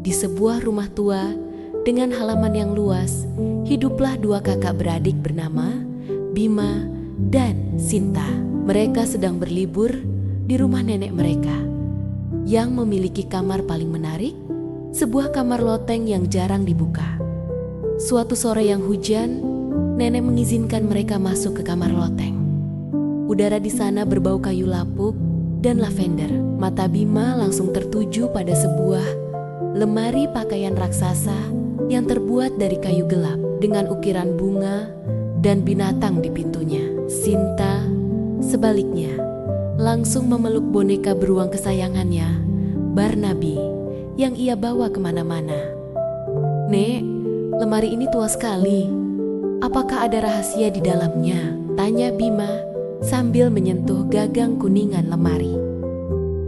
Di sebuah rumah tua dengan halaman yang luas, hiduplah dua kakak beradik bernama Bima dan Sinta. Mereka sedang berlibur di rumah nenek mereka yang memiliki kamar paling menarik, sebuah kamar loteng yang jarang dibuka. Suatu sore yang hujan, nenek mengizinkan mereka masuk ke kamar loteng. Udara di sana berbau kayu lapuk dan lavender. Mata Bima langsung tertuju pada sebuah lemari pakaian raksasa yang terbuat dari kayu gelap dengan ukiran bunga dan binatang di pintunya. Sinta, sebaliknya, langsung memeluk boneka beruang kesayangannya, Barnaby, yang ia bawa kemana-mana. "Nek, lemari ini tua sekali. Apakah ada rahasia di dalamnya?" tanya Bima sambil menyentuh gagang kuningan lemari.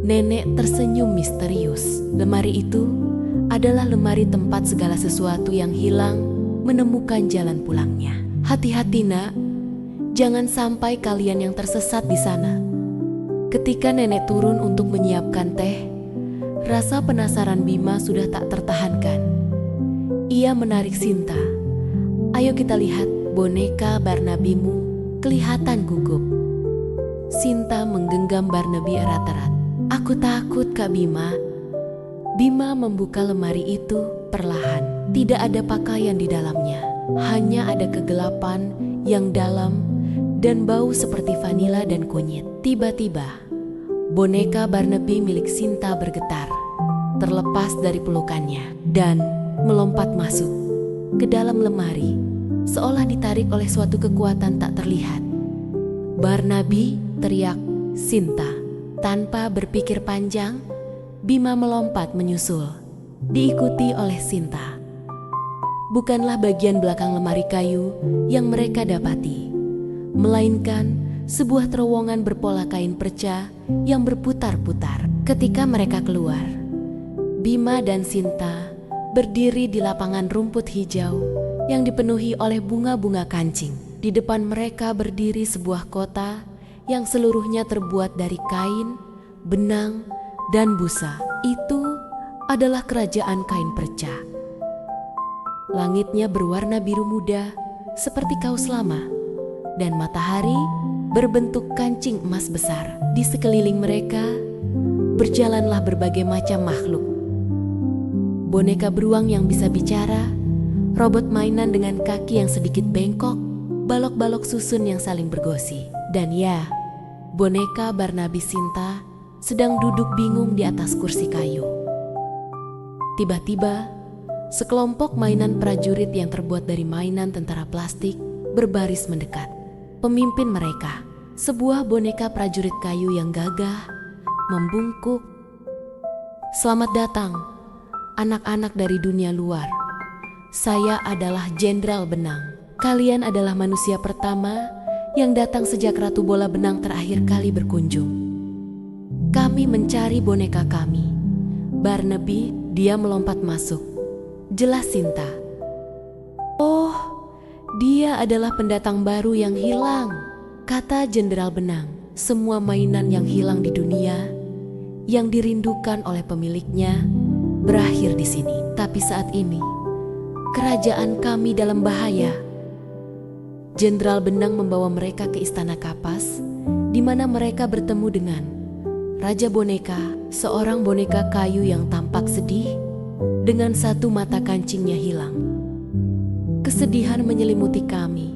Nenek tersenyum misterius. Lemari itu adalah lemari tempat segala sesuatu yang hilang menemukan jalan pulangnya. "Hati-hati nak, jangan sampai kalian yang tersesat di sana." Ketika nenek turun untuk menyiapkan teh, rasa penasaran Bima sudah tak tertahankan. Ia menarik Sinta. "Ayo kita lihat, boneka Barnabymu kelihatan gugup." Sinta menggenggam Barnaby erat-erat. "Aku takut, Kak Bima." Bima membuka lemari itu perlahan. Tidak ada pakaian di dalamnya. Hanya ada kegelapan yang dalam dan bau seperti vanila dan kunyit. Tiba-tiba, boneka Barnaby milik Sinta bergetar, terlepas dari pelukannya, dan melompat masuk ke dalam lemari, seolah ditarik oleh suatu kekuatan tak terlihat. "Barnaby!" teriak Sinta. Tanpa berpikir panjang, Bima melompat menyusul, diikuti oleh Sinta. Bukanlah bagian belakang lemari kayu yang mereka dapati, melainkan sebuah terowongan berpola kain perca yang berputar-putar. Ketika mereka keluar, Bima dan Sinta berdiri di lapangan rumput hijau yang dipenuhi oleh bunga-bunga kancing. Di depan mereka berdiri sebuah kota yang seluruhnya terbuat dari kain, benang, dan busa. Itu adalah kerajaan kain perca. Langitnya berwarna biru muda seperti kaus lama, dan matahari berbentuk kancing emas besar. Di sekeliling mereka berjalanlah berbagai macam makhluk. Boneka beruang yang bisa bicara, robot mainan dengan kaki yang sedikit bengkok, balok-balok susun yang saling bergosi. Dan ya, boneka Barnaby Sinta sedang duduk bingung di atas kursi kayu. Tiba-tiba, sekelompok mainan prajurit yang terbuat dari mainan tentara plastik berbaris mendekat. Pemimpin mereka, sebuah boneka prajurit kayu yang gagah, membungkuk. "Selamat datang, anak-anak dari dunia luar. Saya adalah Jenderal Benang. Kalian adalah manusia pertama yang datang sejak Ratu Bola Benang terakhir kali berkunjung. Kami mencari boneka kami." Barnaby, dia melompat masuk. Jelas Sinta. "Oh, dia adalah pendatang baru yang hilang," kata Jenderal Benang. "Semua mainan yang hilang di dunia, yang dirindukan oleh pemiliknya, berakhir di sini. Tapi saat ini, kerajaan kami dalam bahaya." Jenderal Benang membawa mereka ke Istana Kapas, di mana mereka bertemu dengan Raja Boneka, seorang boneka kayu yang tampak sedih dengan satu mata kancingnya hilang. "Kesedihan menyelimuti kami,"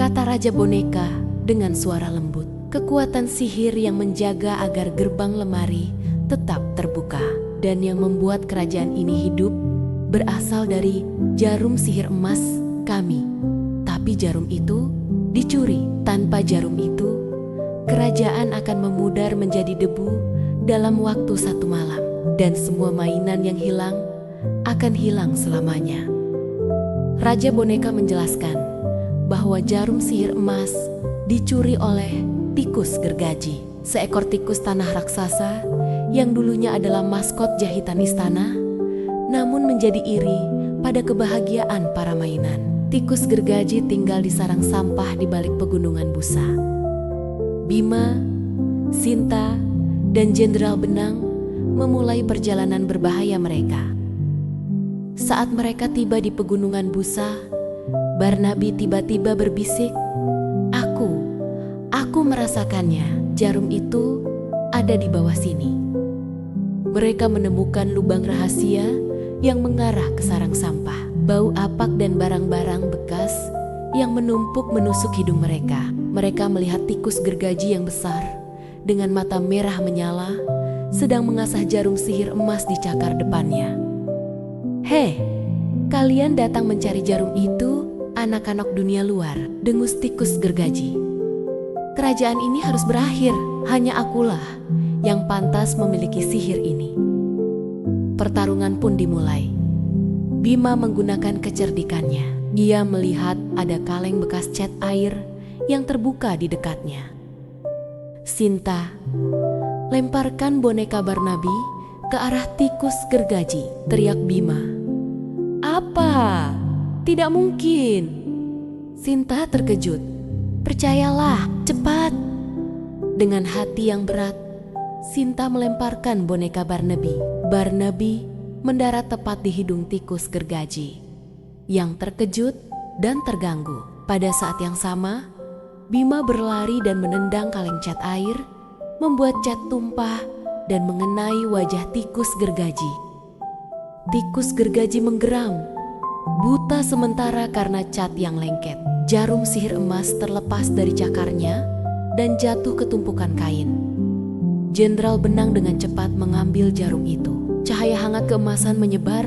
kata Raja Boneka dengan suara lembut. Kekuatan sihir yang menjaga agar gerbang lemari tetap terbuka dan yang membuat kerajaan ini hidup berasal dari jarum sihir emas kami. Tapi jarum itu dicuri. Tanpa jarum itu, kerajaan akan memudar menjadi debu dalam waktu 1 malam. Dan semua mainan yang hilang akan hilang selamanya. Raja Boneka menjelaskan bahwa jarum sihir emas dicuri oleh tikus gergaji, seekor tikus tanah raksasa yang dulunya adalah maskot jahitan istana, namun menjadi iri pada kebahagiaan para mainan. Tikus gergaji tinggal di sarang sampah di balik pegunungan busa. Bima, Sinta, dan Jenderal Benang memulai perjalanan berbahaya mereka. Saat mereka tiba di pegunungan busa, Barnabi tiba-tiba berbisik, Aku merasakannya, jarum itu ada di bawah sini." Mereka menemukan lubang rahasia yang mengarah ke sarang sampah. Bau apak dan barang-barang bekas yang menumpuk menusuk hidung mereka. Mereka melihat tikus gergaji yang besar dengan mata merah menyala sedang mengasah jarum sihir emas di cakar depannya. "Hei, kalian datang mencari jarum itu, anak-anak dunia luar," dengus tikus gergaji. "Kerajaan ini harus berakhir, hanya akulah yang pantas memiliki sihir ini." Pertarungan pun dimulai. Bima menggunakan kecerdikannya. Ia melihat ada kaleng bekas cat air yang terbuka di dekatnya. "Sinta, lemparkan boneka Barnabi ke arah tikus gergaji," teriak Bima. "Apa? Tidak mungkin." Sinta terkejut. "Percayalah, cepat." Dengan hati yang berat, Sinta melemparkan boneka Barnabi. Barnabi mendarat tepat di hidung tikus gergaji, yang terkejut dan terganggu. Pada saat yang sama, Bima berlari dan menendang kaleng cat air, membuat cat tumpah dan mengenai wajah tikus gergaji. Tikus gergaji menggeram, buta sementara karena cat yang lengket. Jarum sihir emas terlepas dari cakarnya dan jatuh ke tumpukan kain. Jenderal Benang dengan cepat mengambil jarum itu. Cahaya hangat keemasan menyebar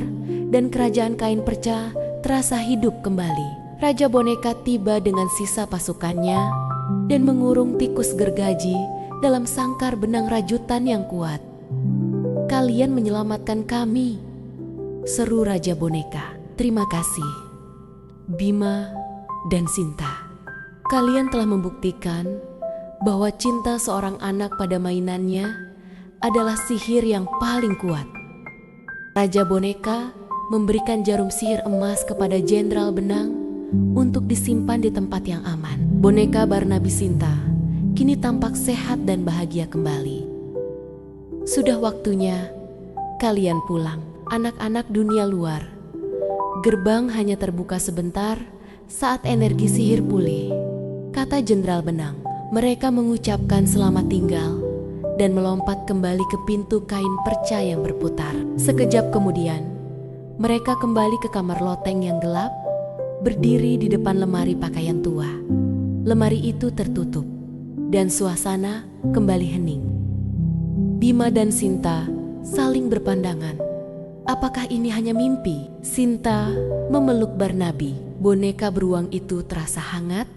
dan kerajaan kain perca terasa hidup kembali. Raja boneka tiba dengan sisa pasukannya dan mengurung tikus gergaji dalam sangkar benang rajutan yang kuat. "Kalian menyelamatkan kami," seru Raja boneka. "Terima kasih, Bima dan Sinta. Kalian telah membuktikan bahwa cinta seorang anak pada mainannya adalah sihir yang paling kuat." Raja boneka memberikan jarum sihir emas kepada Jenderal Benang untuk disimpan di tempat yang aman. Boneka Barnabi Sinta kini tampak sehat dan bahagia kembali. "Sudah waktunya kalian pulang, anak-anak dunia luar." Gerbang hanya terbuka sebentar saat energi sihir pulih, kata Jenderal Benang. Mereka mengucapkan selamat tinggal dan melompat kembali ke pintu kain perca yang berputar. Sekejap kemudian, mereka kembali ke kamar loteng yang gelap, berdiri di depan lemari pakaian tua. Lemari itu tertutup, dan suasana kembali hening. Bima dan Sinta saling berpandangan. Apakah ini hanya mimpi? Sinta memeluk Barnabi. Boneka beruang itu terasa hangat,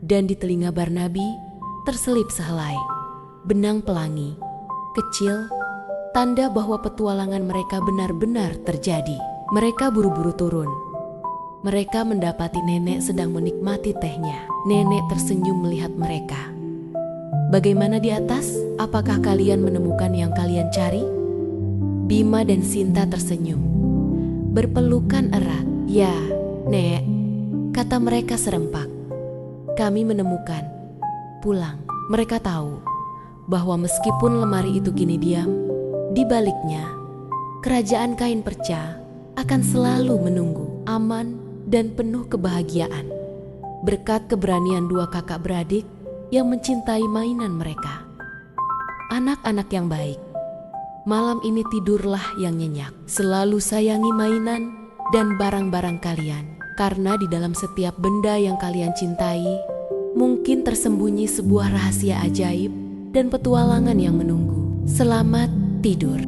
dan di telinga Barnabi terselip sehelai benang pelangi, kecil, tanda bahwa petualangan mereka benar-benar terjadi. Mereka buru-buru turun. Mereka mendapati nenek sedang menikmati tehnya. Nenek tersenyum melihat mereka. "Bagaimana di atas? Apakah kalian menemukan yang kalian cari?" Bima dan Sinta tersenyum, berpelukan erat. "Ya, Nek," kata mereka serempak. "Kami menemukan. Pulang." Mereka tahu bahwa meskipun lemari itu kini diam, di baliknya kerajaan kain perca akan selalu menunggu, aman dan penuh kebahagiaan, berkat keberanian dua kakak beradik yang mencintai mainan mereka. Anak-anak yang baik, malam ini tidurlah yang nyenyak. Selalu sayangi mainan dan barang-barang kalian, karena di dalam setiap benda yang kalian cintai mungkin tersembunyi sebuah rahasia ajaib dan petualangan yang menunggu. Selamat tidur.